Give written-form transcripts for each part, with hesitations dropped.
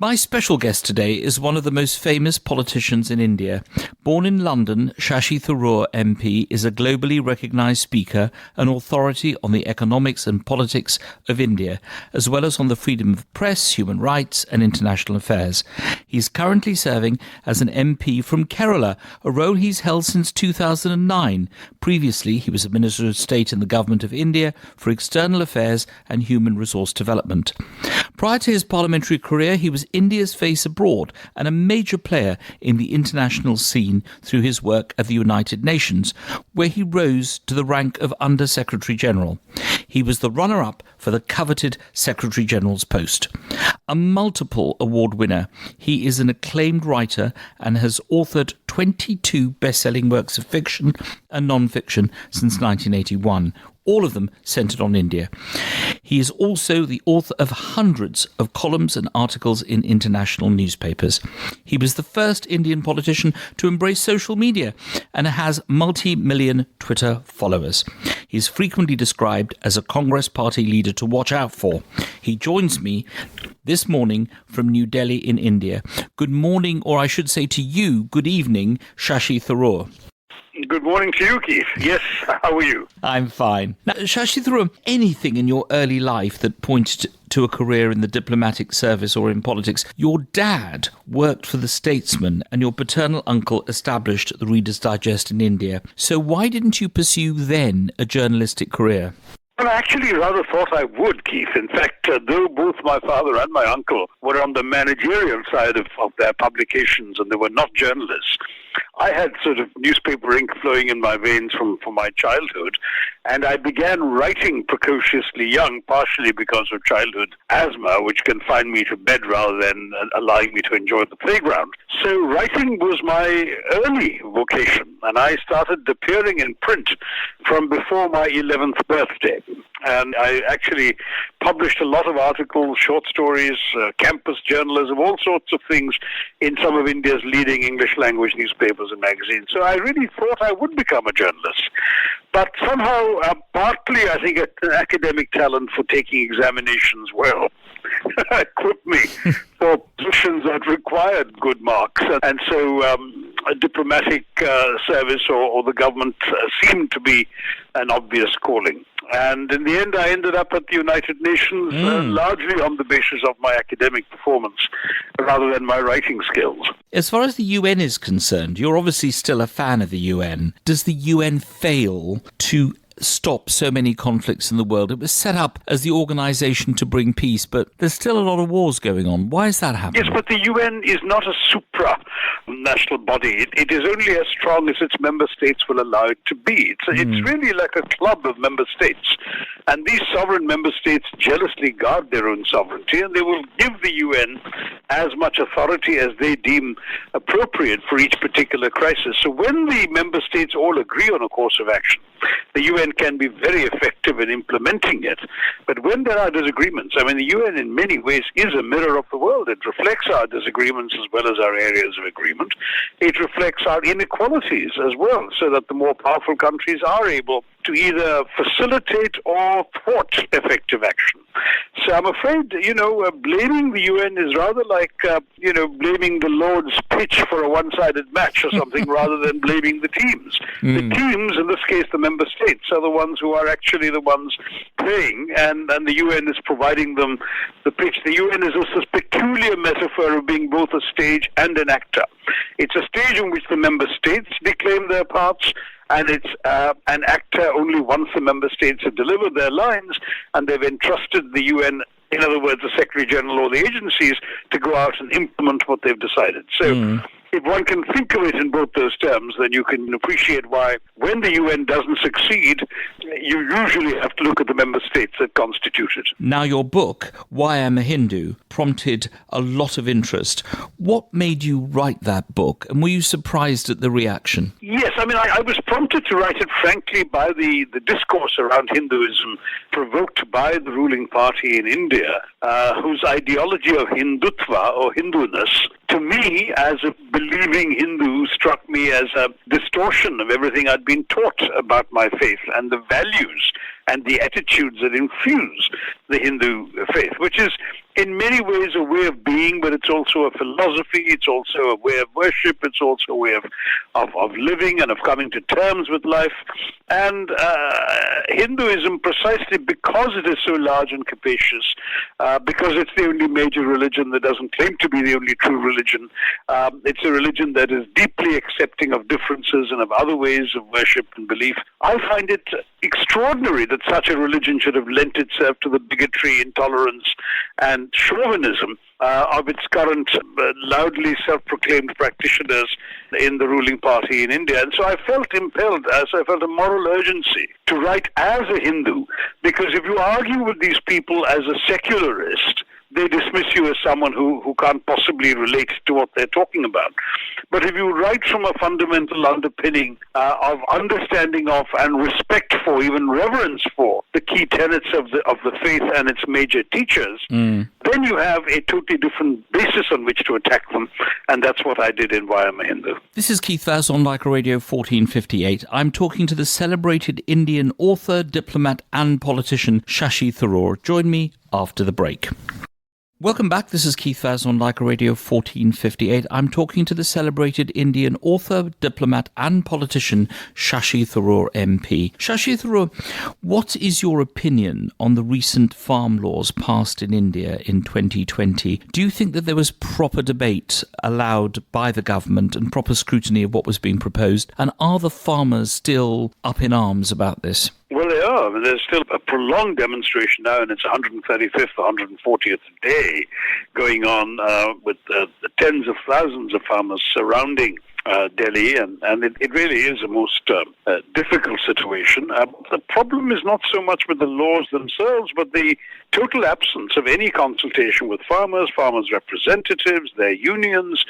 My special guest today is one of the most famous politicians in India. Born in London, Shashi Tharoor MP is a globally recognised speaker, an authority on the economics and politics of India, as well as on the freedom of press, human rights and international affairs. He's currently serving as an MP from Kerala, a role he's held since 2009. Previously, he was a Minister of State in the Government of India for External Affairs and Human Resource Development. Prior to his parliamentary career, he was India's face abroad and a major player in the international scene through his work at the United Nations, where he rose to the rank of Under-Secretary General. He was the runner-up for the coveted Secretary General's post. A multiple award winner, he is an acclaimed writer and has authored 22 best-selling works of fiction and non-fiction since 1981, all of them centred on India. He is also the author of hundreds of columns and articles in international newspapers. He was the first Indian politician to embrace social media and has multi-million Twitter followers. He is frequently described as a Congress party leader to watch out for. He joins me this morning from New Delhi in India. Good morning, or I should say to you, good evening, Shashi Tharoor. Good morning to you, Keith. Yes, how are you? I'm fine. Now, Shashi Tharoor, anything in your early life that pointed to a career in the diplomatic service or in politics? Your dad worked for The Statesman and your paternal uncle established the Reader's Digest in India. So why didn't you pursue then a journalistic career? Well, I actually rather thought I would, Keith. In fact, though both my father and my uncle were on the managerial side of their publications and they were not journalists, I had sort of newspaper ink flowing in my veins from my childhood, and I began writing precociously young, partially because of childhood asthma, which confined me to bed rather than allowing me to enjoy the playground. So writing was my early vocation, and I started appearing in print from before my 11th birthday. And I actually published a lot of articles, short stories, campus journalism, all sorts of things in some of India's leading English language newspapers and magazines. So I really thought I would become a journalist. But somehow, partly I think an academic talent for taking examinations well equipped me for positions that required good marks. And so a diplomatic service or the government seemed to be an obvious calling. And in the end, I ended up at the United Nations largely on the basis of my academic performance rather than my writing skills. As far as the UN is concerned, you're obviously still a fan of the UN. Does the UN fail to stop so many conflicts in the world? It was set up as the organisation to bring peace, but there's still a lot of wars going on. Why is that happening? Yes, but the UN is not a supra-national body. It is only as strong as its member states will allow it to be. It's really like a club of member states. And these sovereign member states jealously guard their own sovereignty, and they will give the UN as much authority as they deem appropriate for each particular crisis. So when the member states all agree on a course of action, the UN can be very effective in implementing it. But when there are disagreements, I mean, the UN in many ways is a mirror of the world. It reflects our disagreements as well as our areas of agreement. It reflects our inequalities as well, so that the more powerful countries are able to either facilitate or thwart effective action. So I'm afraid, blaming the UN is rather like, blaming the Lord's pitch for a one-sided match or something rather than blaming the teams. The teams, in this case the member states, are the ones who are actually the ones playing, and the UN is providing them the pitch. The UN is also this peculiar metaphor of being both a stage and an actor. It's a stage in which the member states declaim their parts, and it's an actor only once the member states have delivered their lines and they've entrusted the UN, in other words, the Secretary General or the agencies, to go out and implement what they've decided. So if one can think of it in both those terms, then you can appreciate why, when the UN doesn't succeed, you usually have to look at the member states that constitute it. Now, your book, Why I'm a Hindu, prompted a lot of interest. What made you write that book, and were you surprised at the reaction? Yes, I mean, I was prompted to write it, frankly, by the discourse around Hinduism provoked by the ruling party in India, whose ideology of Hindutva or Hinduness, to me, as a believing Hindu, struck me as a distortion of everything I'd been taught about my faith and the values and the attitudes that infuse the Hindu faith, which is in many ways a way of being, but it's also a philosophy, it's also a way of worship, it's also a way of living and of coming to terms with life. And Hinduism, precisely because it is so large and capacious, because it's the only major religion that doesn't claim to be the only true religion, it's a religion that is deeply accepting of differences and of other ways of worship and belief. I find it extraordinary that such a religion should have lent itself to the bigotry, intolerance, and chauvinism of its current loudly self-proclaimed practitioners in the ruling party in India. And so I felt impelled, I felt a moral urgency to write as a Hindu, because if you argue with these people as a secularist, they dismiss you as someone who can't possibly relate to what they're talking about. But if you write from a fundamental underpinning of understanding of and respect for, even reverence for, the key tenets of the faith and its major teachers, then you have a totally different basis on which to attack them. And that's what I did in Why I'm a Hindu. This is Keith Vaz on Leica Radio 1458. I'm talking to the celebrated Indian author, diplomat and politician Shashi Tharoor. Join me after the break. Welcome back. This is Keith Vaz on Leica Radio 1458. I'm talking to the celebrated Indian author, diplomat and politician Shashi Tharoor MP. Shashi Tharoor, what is your opinion on the recent farm laws passed in India in 2020? Do you think that there was proper debate allowed by the government and proper scrutiny of what was being proposed? And are the farmers still up in arms about this? Well, they are. I mean, there's still a prolonged demonstration now, and it's 135th, 140th day going on with tens of thousands of farmers surrounding Delhi, and it really is a most difficult situation. The problem is not so much with the laws themselves, but the total absence of any consultation with farmers representatives, their unions,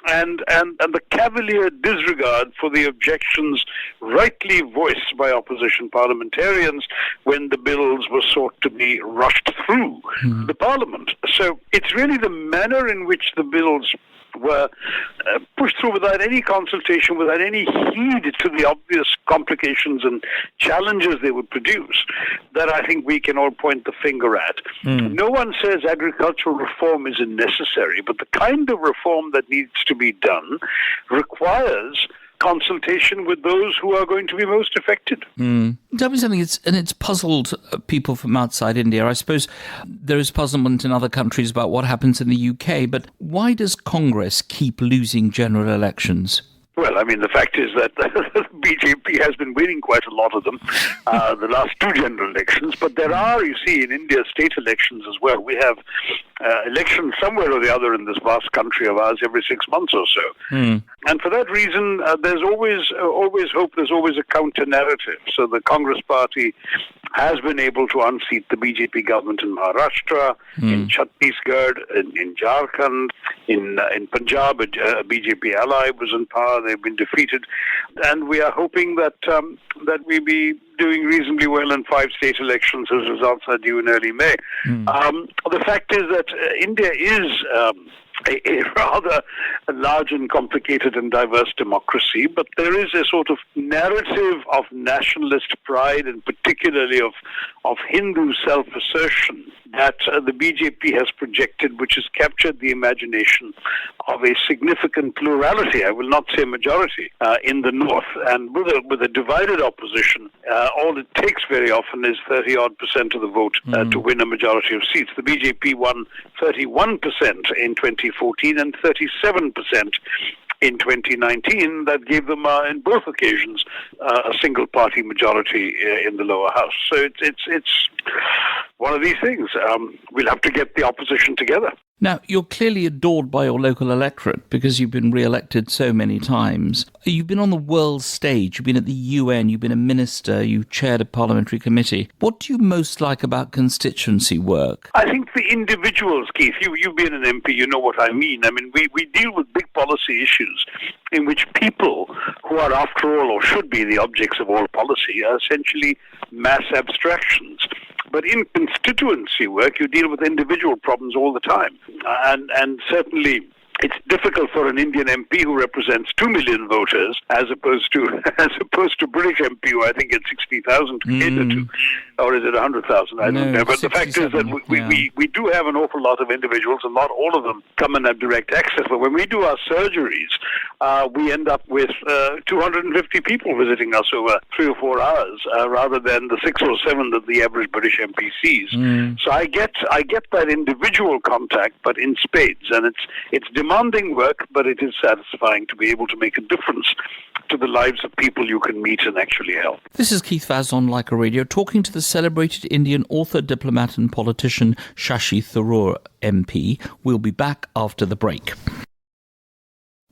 and the cavalier disregard for the objections rightly voiced by opposition parliamentarians when the bills were sought to be rushed through the parliament. So it's really the manner in which the bills were pushed through without any consultation, without any heed to the obvious complications and challenges they would produce, that I think we can all point the finger at. No one says agricultural reform isn't necessary, but the kind of reform that needs to be done requires consultation with those who are going to be most affected. Tell me something, it's puzzled people from outside India. I suppose there is puzzlement in other countries about what happens in the UK, but why does Congress keep losing general elections? Well, I mean, the fact is that the BJP has been winning quite a lot of them, the last two general elections. But there are, you see, in India, state elections as well. We have elections somewhere or the other in this vast country of ours every 6 months or so. And for that reason, there's always hope, there's always a counter-narrative. So the Congress party has been able to unseat the BJP government in Maharashtra, in Chhattisgarh, in Jharkhand, in Punjab. A BJP ally was in power. They've been defeated, and we are hoping that we be doing reasonably well in 5 state elections as results are due in early May. The fact is that India is a rather large and complicated and diverse democracy, but there is a sort of narrative of nationalist pride and particularly of Hindu self-assertion that the BJP has projected, which has captured the imagination of a significant plurality, I will not say majority, in the north. And with a divided opposition, all it takes very often is 30-odd% of the vote to win a majority of seats. The BJP won 31% in 2014 and 37% in 2019. That gave them, in both occasions, a single-party majority in the lower house. So it's one of these things. We'll have to get the opposition together. Now, you're clearly adored by your local electorate because you've been re-elected so many times. You've been on the world stage, you've been at the UN, you've been a minister, you chaired a parliamentary committee. What do you most like about constituency work? I think the individuals, Keith, you've been an MP, you know what I mean. I mean, we deal with big policy issues in which people who are, after all, or should be the objects of all policy, are essentially mass abstractions. But in constituency work, you deal with individual problems all the time. And certainly it's difficult for an Indian MP who represents 2 million voters as opposed to British MP who I think gets 60,000 to cater to. or is it 100,000? I don't know. But the fact is that we do have an awful lot of individuals, and not all of them come and have direct access. But when we do our surgeries, we end up with 250 people visiting us over 3 or 4 hours, rather than the 6 or 7 that the average British MP sees. So I get that individual contact, but in spades, and it's demanding work, but it is satisfying to be able to make a difference to the lives of people you can meet and actually help. This is Keith Vaz on Leica Radio, talking to the celebrated Indian author, diplomat and politician Shashi Tharoor MP. We'll be back after the break.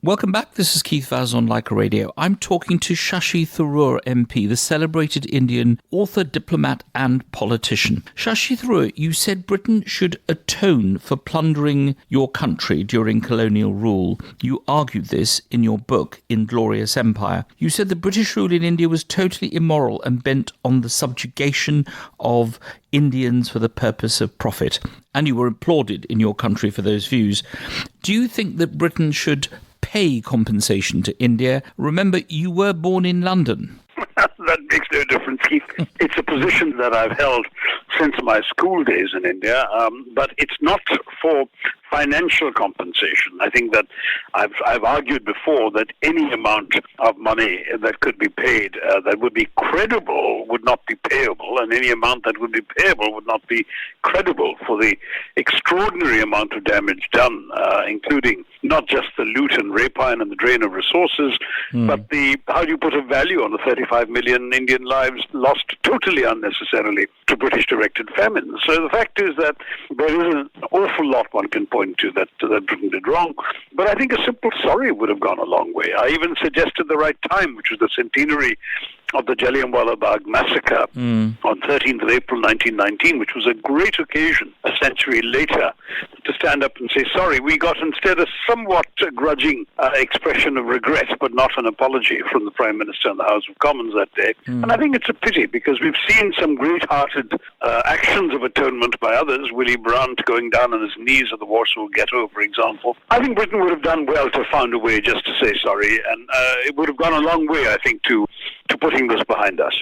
Welcome back. This is Keith Vaz on Leica Radio. I'm talking to Shashi Tharoor MP, the celebrated Indian author, diplomat and politician. Shashi Tharoor, you said Britain should atone for plundering your country during colonial rule. You argued this in your book, Inglorious Empire. You said the British rule in India was totally immoral and bent on the subjugation of Indians for the purpose of profit. And you were applauded in your country for those views. Do you think that Britain should pay compensation to India? Remember, you were born in London. That makes no difference, Keith. It's a position that I've held since my school days in India, but it's not for financial compensation. I think that I've argued before that any amount of money that could be paid that would be credible would not be payable, and any amount that would be payable would not be credible for the extraordinary amount of damage done, including not just the loot and rapine and the drain of resources, but how do you put a value on the 35 million Indian lives lost totally unnecessarily to British-directed famine? So the fact is that there is an awful lot one can point to that Britain did wrong, but I think a simple sorry would have gone a long way. I even suggested the right time, which was the centenary of the Jallianwala Bagh massacre on 13th of April 1919, which was a great occasion a century later to stand up and say, sorry, we got instead a somewhat grudging expression of regret, but not an apology from the Prime Minister and the House of Commons that day. And I think it's a pity, because we've seen some great-hearted actions of atonement by others, Willy Brandt going down on his knees at the Warsaw Ghetto, for example. I think Britain would have done well to find a way just to say sorry, and it would have gone a long way, I think, to putting this behind us.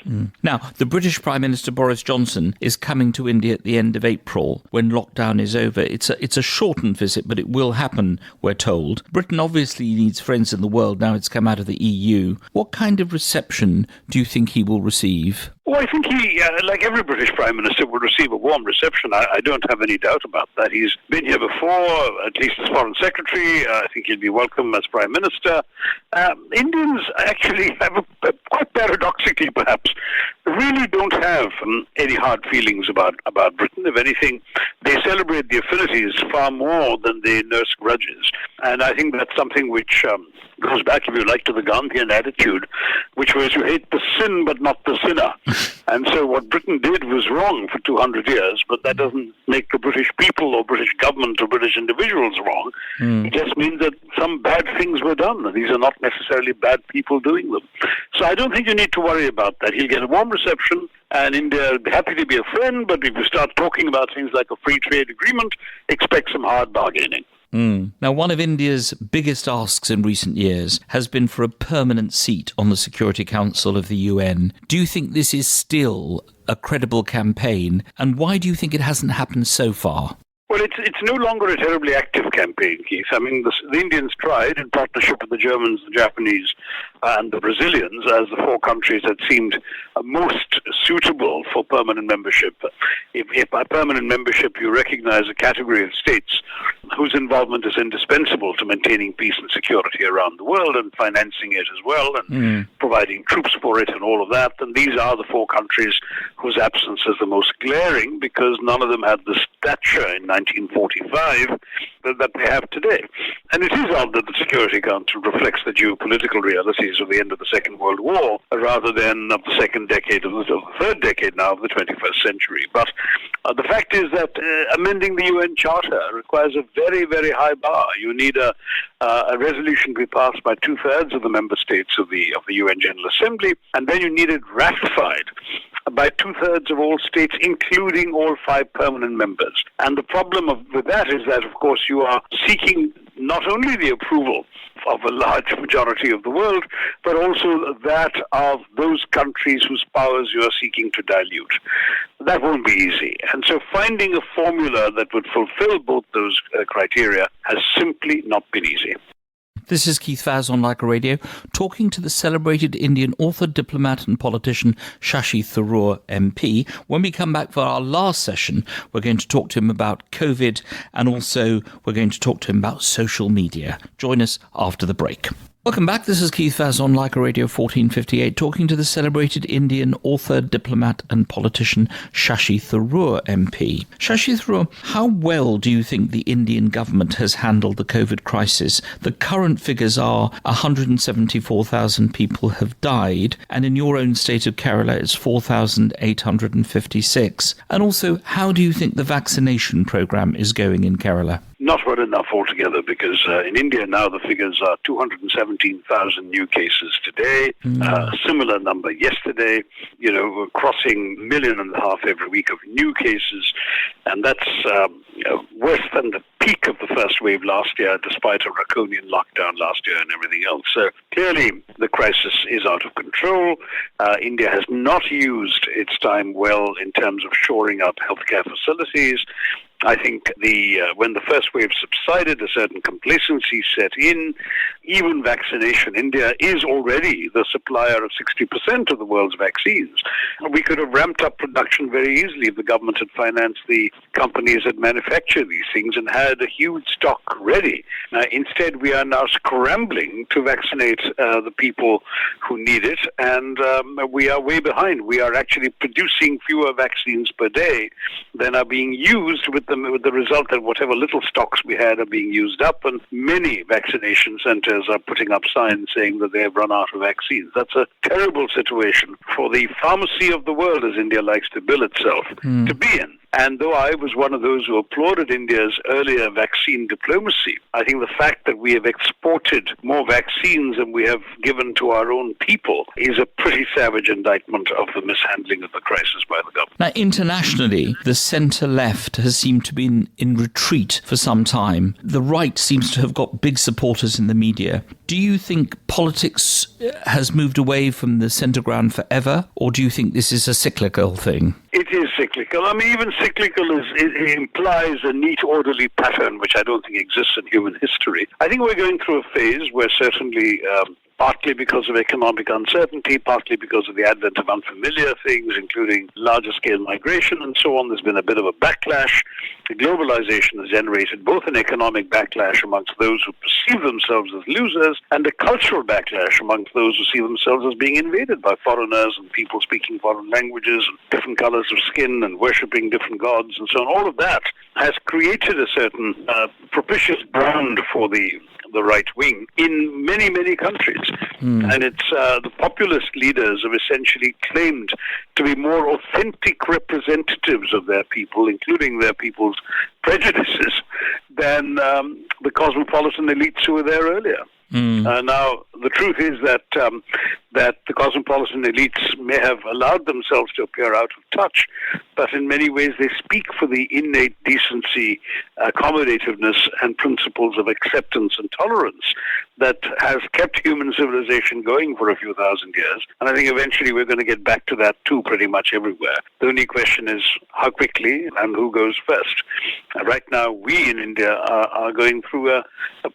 Now, the British Prime Minister Boris Johnson is coming to India at the end of April when lockdown is over. It's a shortened visit, but it will happen, we're told. Britain obviously needs friends in the world now it's come out of the EU. What kind of reception do you think he will receive? Well, I think he, like every British Prime Minister, will receive a warm reception. I don't have any doubt about that. He's been here before, at least as Foreign Secretary. I think he'll be welcome as Prime Minister. Indians actually have, quite paradoxically perhaps, really don't have any hard feelings about Britain. If anything, they celebrate the affinities far more than they nurse grudges. And I think that's something which goes back, if you like, to the Gandhian attitude, which was you hate the sin but not the sinner. And so what Britain did was wrong for 200 years, but that doesn't make the British people or British government or British individuals wrong. It just means that some bad things were done, and these are not necessarily bad people doing them. So I don't think you need to worry about that. He'll get a warm reception, and India will be happy to be a friend, but if you start talking about things like a free trade agreement, expect some hard bargaining. Now, one of India's biggest asks in recent years has been for a permanent seat on the Security Council of the UN. Do you think this is still a credible campaign, and why do you think it hasn't happened so far? Well, it's no longer a terribly active campaign, Keith. I mean, the Indians tried, in partnership with the Germans, the Japanese, and the Brazilians, as the 4 countries that seemed most suitable for permanent membership. If by permanent membership you recognize a category of states whose involvement is indispensable to maintaining peace and security around the world and financing it as well and providing troops for it and all of that, then these are the 4 countries whose absence is the most glaring, because none of them had the stature in 1945 that they have today. And it is odd that the Security Council reflects the geopolitical realities of the end of the Second World War rather than of the second decade of the third decade now of the 21st century. But the fact is that amending the UN Charter requires a very, very high bar. You need a resolution to be passed by 2/3 of the member states of the UN General Assembly, and then you need it ratified by 2/3 of all states, including all 5 permanent members. And the problem with that is that, of course, you are seeking not only the approval of a large majority of the world, but also that of those countries whose powers you are seeking to dilute. that won't be easy. And so finding a formula that would fulfill both those criteria has simply not been easy. This is Keith Vaz on Leica Radio, talking to the celebrated Indian author, diplomat and politician Shashi Tharoor MP. When we come back for our last session, we're going to talk to him about COVID, and also we're going to talk to him about social media. Join us after the break. Welcome back. This is Keith Vaz on Leica Radio 1458, talking to the celebrated Indian author, diplomat and politician Shashi Tharoor MP. Shashi Tharoor, how well do you think the Indian government has handled the COVID crisis? The current figures are 174,000 people have died, and in your own state of Kerala it's 4,856. And also, how do you think the vaccination programme is going in Kerala? Not well enough altogether, because in India now the figures are 217,000 new cases today, similar number yesterday. We're crossing 1.5 million every week of new cases, and that's worse than the peak of the first wave last year, despite a draconian lockdown last year and everything else. So clearly the crisis is out of control. India has not used its time well in terms of shoring up healthcare facilities. I think when the first wave subsided, a certain complacency set in. Even vaccination, India is already the supplier of 60% of the world's vaccines. We could have ramped up production very easily if the government had financed the companies that manufacture these things and had a huge stock ready. Instead, we are now scrambling to vaccinate the people who need it, and we are way behind. We are actually producing fewer vaccines per day than are being used, with the result that whatever little stocks we had are being used up, and many vaccination centers are putting up signs saying that they have run out of vaccines. That's a terrible situation for the pharmacy of the world, as India likes to bill itself, to be in. And though I was one of those who applauded India's earlier vaccine diplomacy, I think the fact that we have exported more vaccines than we have given to our own people is a pretty savage indictment of the mishandling of the crisis by the government. Now, internationally, the centre-left has seemed to be in retreat for some time. The right seems to have got big supporters in the media. Do you think politics has moved away from the centre ground forever, or do you think this is a cyclical thing? It is cyclical. I mean, even cyclical it implies a neat, orderly pattern, which I don't think exists in human history. I think we're going through a phase where certainly partly because of economic uncertainty, partly because of the advent of unfamiliar things, including larger-scale migration and so on. There's been a bit of a backlash. Globalization has generated both an economic backlash amongst those who perceive themselves as losers and a cultural backlash amongst those who see themselves as being invaded by foreigners and people speaking foreign languages and different colors of skin and worshipping different gods and so on. All of that has created a certain propitious ground for the right wing in many, many countries. And it's the populist leaders have essentially claimed to be more authentic representatives of their people, including their people's prejudices, than the cosmopolitan elites who were there earlier. Now, the truth is that the cosmopolitan elites may have allowed themselves to appear out of touch, but in many ways they speak for the innate decency, accommodativeness, and principles of acceptance and tolerance that has kept human civilization going for a few thousand years. And I think eventually we're going to get back to that too, pretty much everywhere. The only question is how quickly and who goes first. Right now, we in India are going through a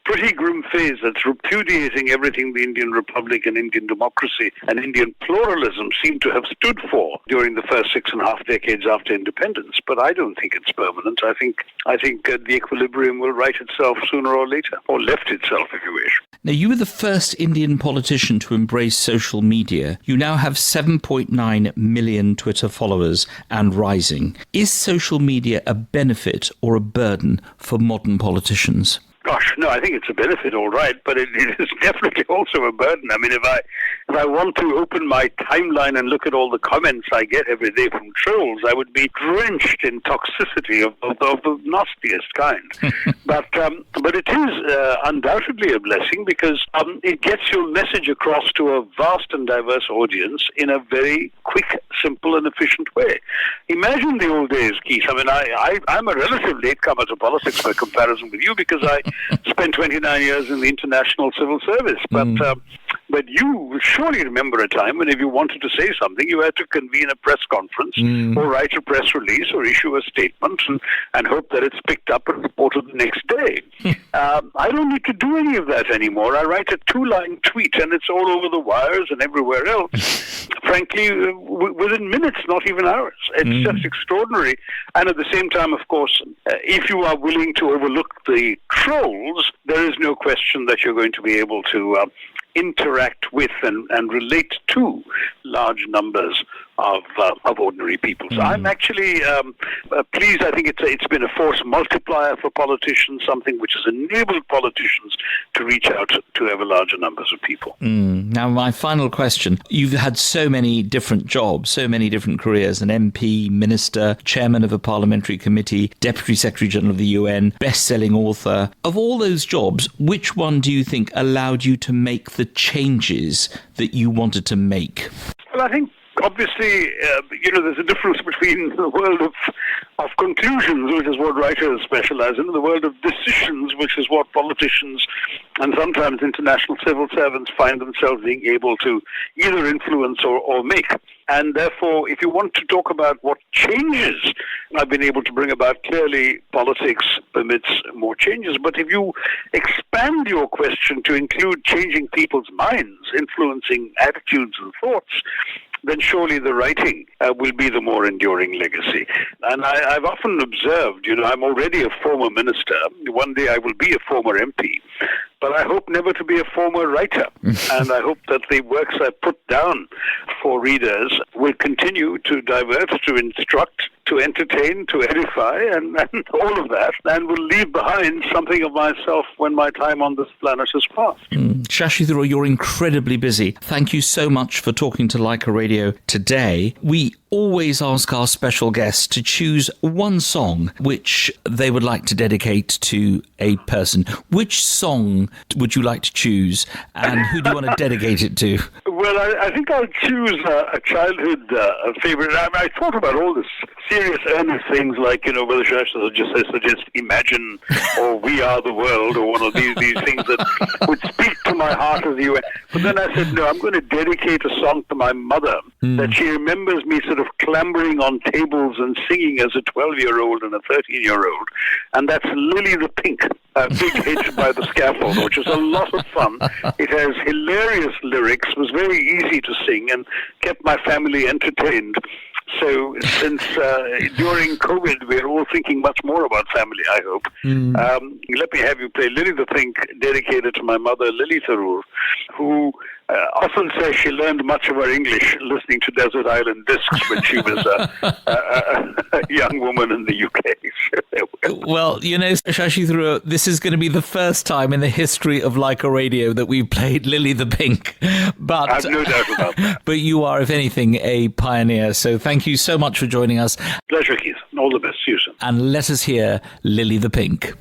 pretty grim phase that's repudiating everything the Indian Republic and Indian democracy and Indian pluralism seem to have stood for during the first 6.5 decades after independence. But I don't think it's permanent. I think the equilibrium will right itself sooner or later, or left itself, if you wish. Now, you were the first Indian politician to embrace social media. You now have 7.9 million Twitter followers and rising. Is social media a benefit or a burden for modern politicians? Gosh, no, I think it's a benefit, all right, but it is definitely also a burden. I mean, if I want to open my timeline and look at all the comments I get every day from trolls, I would be drenched in toxicity of the nastiest kind. But it is undoubtedly a blessing because it gets your message across to a vast and diverse audience in a very quick, simple, and efficient way. Imagine the old days, Keith. I mean, I'm a relative latecomer to politics by comparison with you because I spent 29 years in the international civil service. But But you will surely remember a time when if you wanted to say something, you had to convene a press conference or write a press release or issue a statement and hope that it's picked up and reported the next day. I don't need to do any of that anymore. I write a 2-line tweet and it's all over the wires and everywhere else. Frankly, within minutes, not even hours. It's just extraordinary. And at the same time, of course, if you are willing to overlook the trolls, there is no question that you're going to be able to interact with and relate to large numbers of ordinary people. So I'm actually pleased. I think it's been a force multiplier for politicians, something which has enabled politicians to reach out to ever larger numbers of people. Now, my final question. You've had so many different jobs, so many different careers, an MP, minister, chairman of a parliamentary committee, deputy secretary general of the UN, best-selling author. Of all those jobs, which one do you think allowed you to make the changes that you wanted to make? Well, I think obviously, there's a difference between the world of conclusions, which is what writers specialize in, and the world of decisions, which is what politicians and sometimes international civil servants find themselves being able to either influence or make. And therefore, if you want to talk about what changes I've been able to bring about, clearly politics permits more changes. But if you expand your question to include changing people's minds, influencing attitudes and thoughts, then surely the writing will be the more enduring legacy. And I've often observed, I'm already a former minister. One day I will be a former MP. But I hope never to be a former writer. And I hope that the works I put down for readers will continue to divert, to instruct, to entertain, to edify, and all of that, and will leave behind something of myself when my time on this planet has passed. Shashi Tharoor, you're incredibly busy. Thank you so much for talking to Leica Radio today. We always ask our special guests to choose one song which they would like to dedicate to a person. Which song would you like to choose, and who do you want to dedicate it to? Well, I think I'll choose a childhood favorite. I thought about all this serious, earnest things like, whether I should suggest Imagine or We Are the World or one of these things that would speak to my heart as you went. But then I said, no, I'm going to dedicate a song to my mother that she remembers me sort of clambering on tables and singing as a 12-year-old and a 13-year-old. And that's Lily the Pink, Big Hit by the Scaffold, which is a lot of fun. It has hilarious lyrics, was very easy to sing, and kept my family entertained. So since during COVID, we're all thinking much more about family, I hope. Let me have you play Lily the Pink, dedicated to my mother, Lily Tharoor, who often says she learned much of her English listening to Desert Island Discs when she was a young woman in the UK. Well, Shashi Tharoor, this is going to be the first time in the history of Leica Radio that we've played Lily the Pink. But I've no doubt about that. But you are, if anything, a pioneer. So thank you so much for joining us. Pleasure, Keith. All the best. See you soon. And let us hear Lily the Pink.